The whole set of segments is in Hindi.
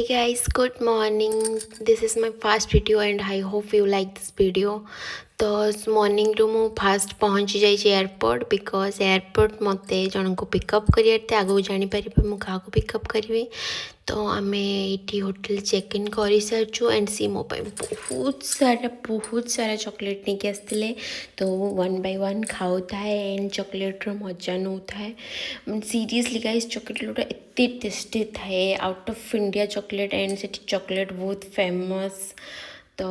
guys, good morning. This is my first video and I hope you like this video. तो मॉर्निंग रू मु फास्ट पहुँची जाइए एयरपोर्ट बिकज एयरपोर्ट मत जन को पिकअप करिए आगू जापर मुझे क्या पिकअप करी तो आम ये होटेल चेक इन कर सारी एंड सी मो बहुत सारा चॉकलेट नहीं आसते तो वन बाय वन खाऊ थाए एंड चॉकलेट मजा नौ थाए सीरियसली गाइस चॉकलेट गुटा एत टेस्टी थाए out of India chocolate and से चॉकलेट बहुत फेमस तो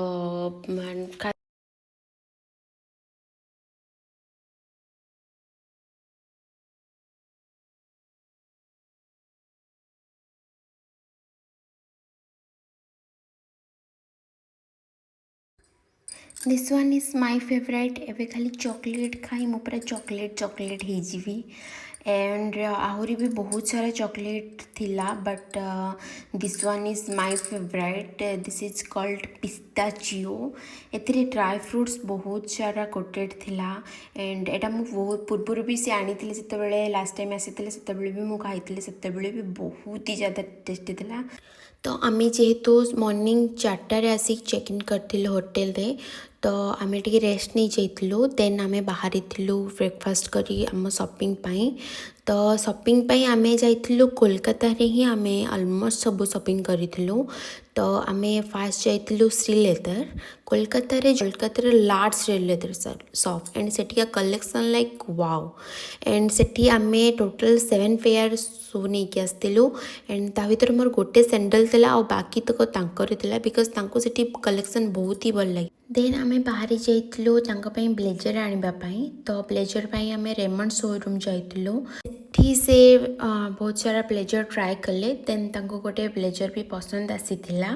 this one is my favourite एवं खाली चॉकलेट खाई मु पूरा चॉकलेट हो जीवी एंड आहरी भी बहुत सारा चॉकलेट थिला but this one is my favourite this is called pistachio एथिरे ड्राई फ्रूट्स बहुत सारा कोटेड थिला एंड एटा मु बहुत पूर्व भी से आनी जिते लास्ट टाइम आसी भी मु खाई से भी बहुत ही ज़्यादा टेस्टी थिला तो आम जेहेतु morning 4टार Ashik check in करथिलु hotel रे तो आम टे रेस्ट नहीं जाइलु देन आम बाहरी ब्रेकफास्ट करी आम शॉपिंग पाई तो शॉपिंग पाई आम जाइलु कोलकाता रे ही आम ऑलमोस्ट सब शॉपिंग करिथिलु तो आम फास्ट जाइलु Sreeleathers Kolkata large Sreeleathers shop and सेठिका collection like wow and Sethi आम टोटल 7 पेयर शू नहीं आसलु एंड ता भर मोर गोटे सैंडल थिला और बाकी तक तांकर थिला बिकज तांको सेठी कलेक्शन बहुत ही भल लगे देन आम बाहरी जाइलु ब्लेजर आने तो ब्लेजर पाई आम रेमंड शोरूम जाइलु सेठी से बहुत सारा ब्लेजर ट्राए कले देन तांको गोटे ब्लेजर भी पसंद आसीथिला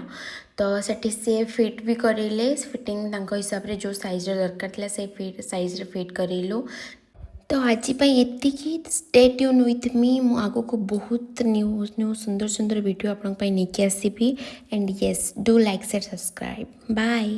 तो सेठी से फिट भी करेले फिटिंग तांको हिसाब रे जो साइज दरकार थिला से फिट साइज रे फिट करेलु तो आज ये स्टे ट्यून विथ मी मु आगो को बहुत न्यू सुंदर सुंदर वीडियो आपन नहीं आसबि and yes do like share subscribe bye.